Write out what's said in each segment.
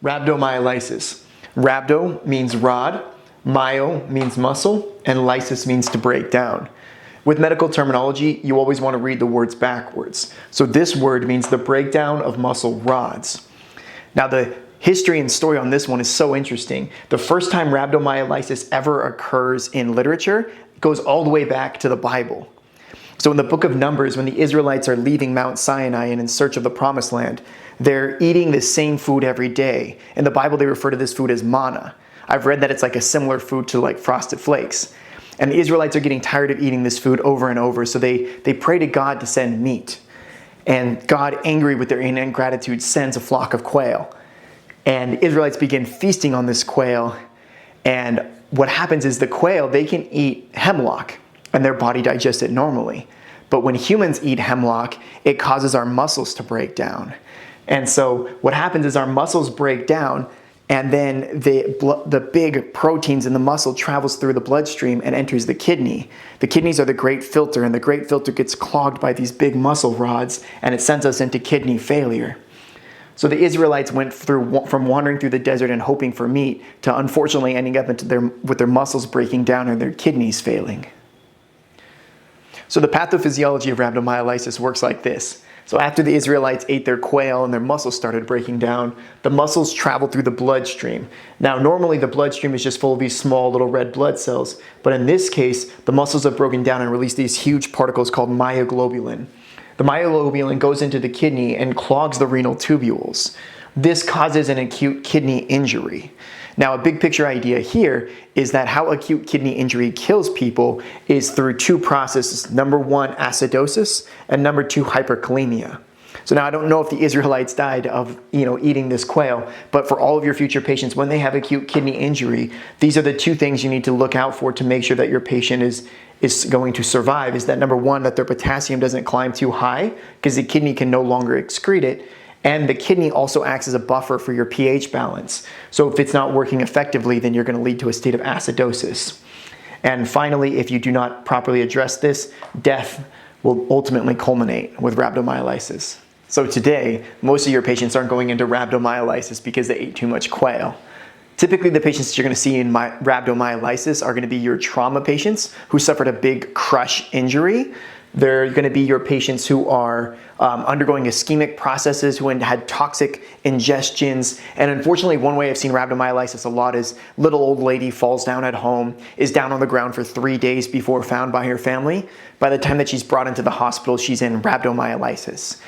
Rhabdomyolysis. Rhabdo means rod, myo means muscle, and lysis means to break down. With medical terminology, you always want to read the words backwards. So this word means the breakdown of muscle rods. Now the history and story on this one is so interesting. The first time rhabdomyolysis ever occurs in literature goes all the way back to the Bible. So in the book of Numbers, when the Israelites are leaving Mount Sinai and in search of the promised land, they're eating the same food every day. In the Bible, they refer to this food as manna. I've read that it's like a similar food to like Frosted Flakes. And the Israelites are getting tired of eating this food over and over, so they pray to God to send meat. And God, angry with their ingratitude, sends a flock of quail. And the Israelites begin feasting on this quail. And what happens is the quail, they can eat hemlock and their body digests it normally. But when humans eat hemlock, it causes our muscles to break down. And so what happens is our muscles break down, and then the big proteins in the muscle travels through the bloodstream and enters the kidney. The kidneys are the great filter, and the great filter gets clogged by these big muscle rods, and it sends us into kidney failure. So the Israelites went from wandering through the desert and hoping for meat to unfortunately ending up with their muscles breaking down and their kidneys failing. So the pathophysiology of rhabdomyolysis works like this. So after the Israelites ate their quail and their muscles started breaking down, the muscles traveled through the bloodstream. Now, normally the bloodstream is just full of these small little red blood cells, but in this case, the muscles have broken down and released these huge particles called myoglobulin. The myoglobulin goes into the kidney and clogs the renal tubules. This causes an acute kidney injury. Now, a big picture idea here is that how acute kidney injury kills people is through two processes. Number one, acidosis, and number two, hyperkalemia. So now I don't know if the Israelites died of eating this quail, but for all of your future patients, when they have acute kidney injury, these are the two things you need to look out for to make sure that your patient is going to survive. Is that number one, that their potassium doesn't climb too high because the kidney can no longer excrete it. And the kidney also acts as a buffer for your pH balance. So if it's not working effectively, then you're going to lead to a state of acidosis. And finally, if you do not properly address this, death will ultimately culminate with rhabdomyolysis. So today, most of your patients aren't going into rhabdomyolysis because they ate too much quail. Typically, the patients that you're going to see in rhabdomyolysis are going to be your trauma patients who suffered a big crush injury. They're going to be your patients who are undergoing ischemic processes, who had toxic ingestions. And unfortunately, one way I've seen rhabdomyolysis a lot is little old lady falls down at home, is down on the ground for 3 days before found by her family. By the time that she's brought into the hospital, she's in rhabdomyolysis.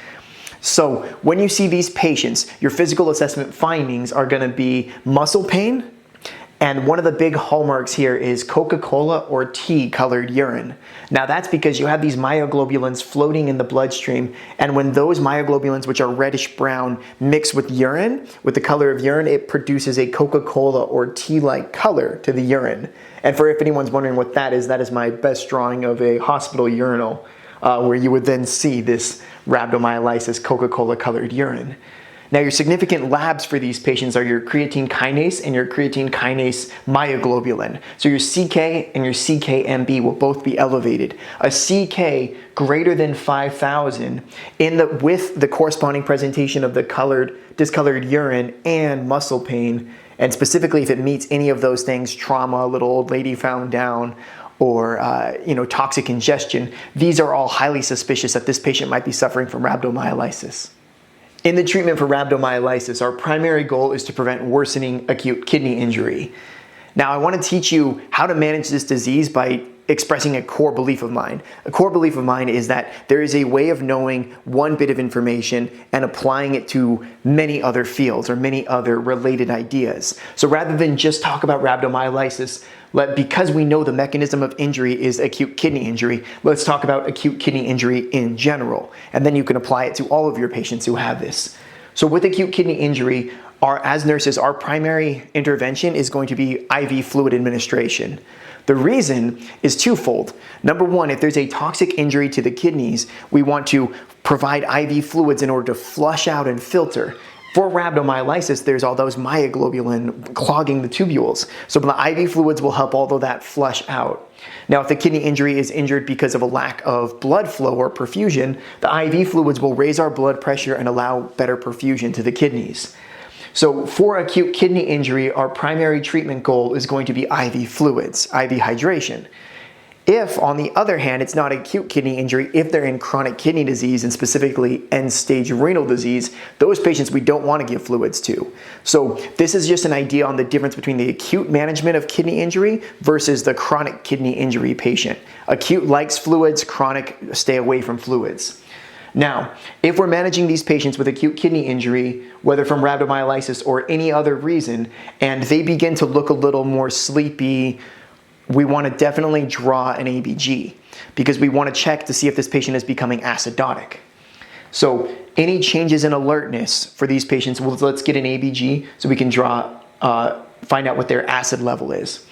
So when you see these patients, your physical assessment findings are going to be muscle pain. And one of the big hallmarks here is Coca-Cola or tea colored urine. Now that's because you have these myoglobulins floating in the bloodstream, and when those myoglobulins, which are reddish brown, mix with urine, with the color of urine, it produces a Coca-Cola or tea-like color to the urine. And for if anyone's wondering what that is my best drawing of a hospital urinal, where you would then see this rhabdomyolysis Coca-Cola colored urine. Now, your significant labs for these patients are your creatine kinase and your creatine kinase myoglobulin. So your CK and your CKMB will both be elevated. A CK greater than 5,000 with the corresponding presentation of the discolored urine and muscle pain, and specifically if it meets any of those things, trauma, little old lady found down, or toxic ingestion, these are all highly suspicious that this patient might be suffering from rhabdomyolysis. In the treatment for rhabdomyolysis, our primary goal is to prevent worsening acute kidney injury. Now, I want to teach you how to manage this disease by expressing a core belief of mine. A core belief of mine is that there is a way of knowing one bit of information and applying it to many other fields or many other related ideas. So rather than just talk about rhabdomyolysis, because we know the mechanism of injury is acute kidney injury, let's talk about acute kidney injury in general. And then you can apply it to all of your patients who have this. So with acute kidney injury, as nurses, our primary intervention is going to be IV fluid administration. The reason is twofold. Number one, if there's a toxic injury to the kidneys, we want to provide IV fluids in order to flush out and filter. For rhabdomyolysis, there's all those myoglobulin clogging the tubules. So the IV fluids will help all of that flush out. Now, if the kidney injury is injured because of a lack of blood flow or perfusion, the IV fluids will raise our blood pressure and allow better perfusion to the kidneys. So for acute kidney injury, our primary treatment goal is going to be IV fluids, IV hydration. If, on the other hand, it's not acute kidney injury, if they're in chronic kidney disease and specifically end-stage renal disease, those patients we don't want to give fluids to. So this is just an idea on the difference between the acute management of kidney injury versus the chronic kidney injury patient. Acute likes fluids, chronic stay away from fluids. Now, if we're managing these patients with acute kidney injury, whether from rhabdomyolysis or any other reason, and they begin to look a little more sleepy, we want to definitely draw an ABG because we want to check to see if this patient is becoming acidotic. So any changes in alertness for these patients, well, let's get an ABG so we can find out what their acid level is.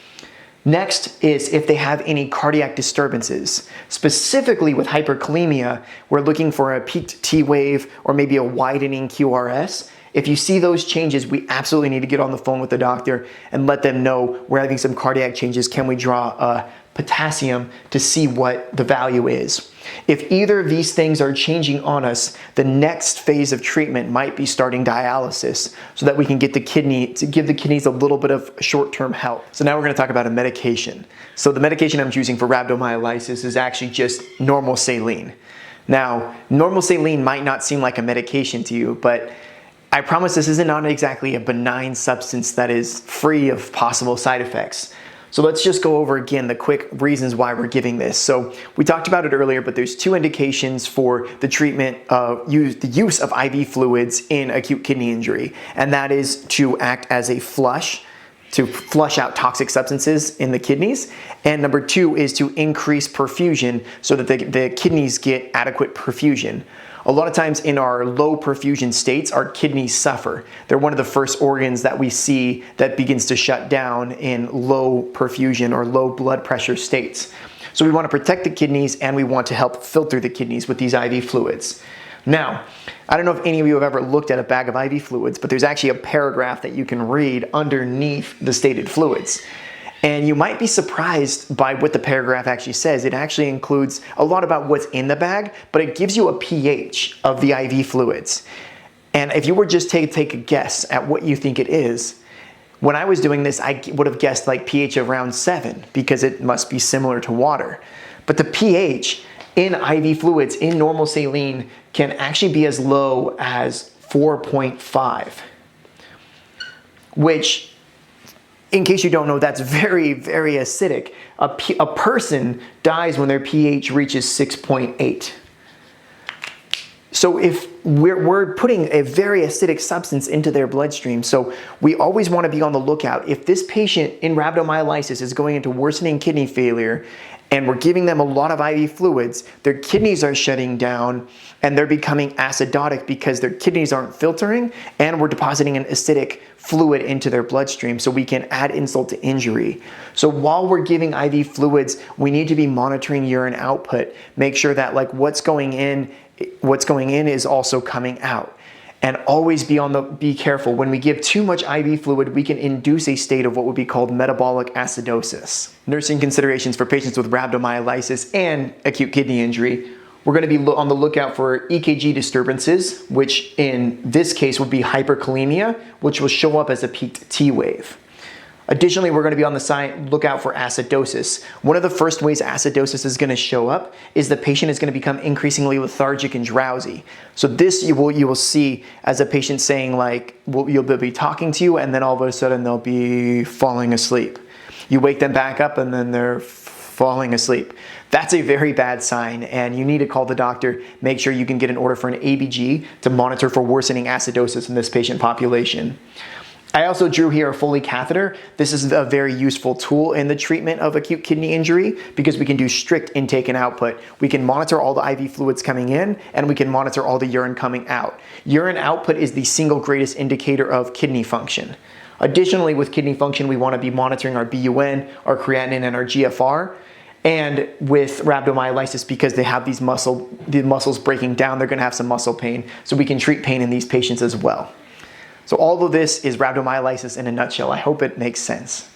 Next is if they have any cardiac disturbances. Specifically with hyperkalemia, we're looking for a peaked T wave or maybe a widening QRS. If you see those changes, we absolutely need to get on the phone with the doctor and let them know we're having some cardiac changes. Can we draw a potassium to see what the value is? If either of these things are changing on us, the next phase of treatment might be starting dialysis so that we can get the kidney to give the kidneys a little bit of short-term help. So now we're going to talk about a medication. So the medication I'm choosing for rhabdomyolysis is actually just normal saline. Now, normal saline might not seem like a medication to you, but I promise this isn't not exactly a benign substance that is free of possible side effects. So let's just go over again the quick reasons why we're giving this. So we talked about it earlier, but there's two indications for the treatment of the use of IV fluids in acute kidney injury, and that is to act as a flush, to flush out toxic substances in the kidneys, and number two is to increase perfusion so that the kidneys get adequate perfusion. A lot of times in our low perfusion states, our kidneys suffer. They're one of the first organs that we see that begins to shut down in low perfusion or low blood pressure states. So we want to protect the kidneys and we want to help filter the kidneys with these IV fluids. Now, I don't know if any of you have ever looked at a bag of IV fluids, but there's actually a paragraph that you can read underneath the stated fluids. And you might be surprised by what the paragraph actually says. It actually includes a lot about what's in the bag, but it gives you a pH of the IV fluids. And if you were just to take a guess at what you think it is, when I was doing this, I would have guessed like pH of around 7 because it must be similar to water. But the pH in IV fluids, in normal saline, can actually be as low as 4.5, which, in case you don't know, that's very, very acidic. A person dies when their pH reaches 6.8. So if we're putting a very acidic substance into their bloodstream, so we always want to be on the lookout. If this patient in rhabdomyolysis is going into worsening kidney failure and we're giving them a lot of IV fluids, their kidneys are shutting down and they're becoming acidotic because their kidneys aren't filtering and we're depositing an acidic fluid into their bloodstream, so we can add insult to injury. So while we're giving IV fluids, we need to be monitoring urine output, make sure that like what's going in is also coming out. And always be careful. When we give too much IV fluid, we can induce a state of what would be called metabolic acidosis. Nursing considerations for patients with rhabdomyolysis and acute kidney injury. We're going to be on the lookout for EKG disturbances, which in this case would be hyperkalemia, which will show up as a peaked T wave. Additionally, we're going to be on the lookout for acidosis. One of the first ways acidosis is going to show up is the patient is going to become increasingly lethargic and drowsy. So this you will see as a patient saying like, you'll be talking to you and then all of a sudden they'll be falling asleep. You wake them back up and then they're falling asleep. That's a very bad sign and you need to call the doctor, make sure you can get an order for an ABG to monitor for worsening acidosis in this patient population. I also drew here a Foley catheter. This is a very useful tool in the treatment of acute kidney injury because we can do strict intake and output. We can monitor all the IV fluids coming in and we can monitor all the urine coming out. Urine output is the single greatest indicator of kidney function. Additionally, with kidney function, we want to be monitoring our BUN, our creatinine, and our GFR. And with rhabdomyolysis, because they have the muscles breaking down, they're going to have some muscle pain. So we can treat pain in these patients as well. So all of this is rhabdomyolysis in a nutshell. I hope it makes sense.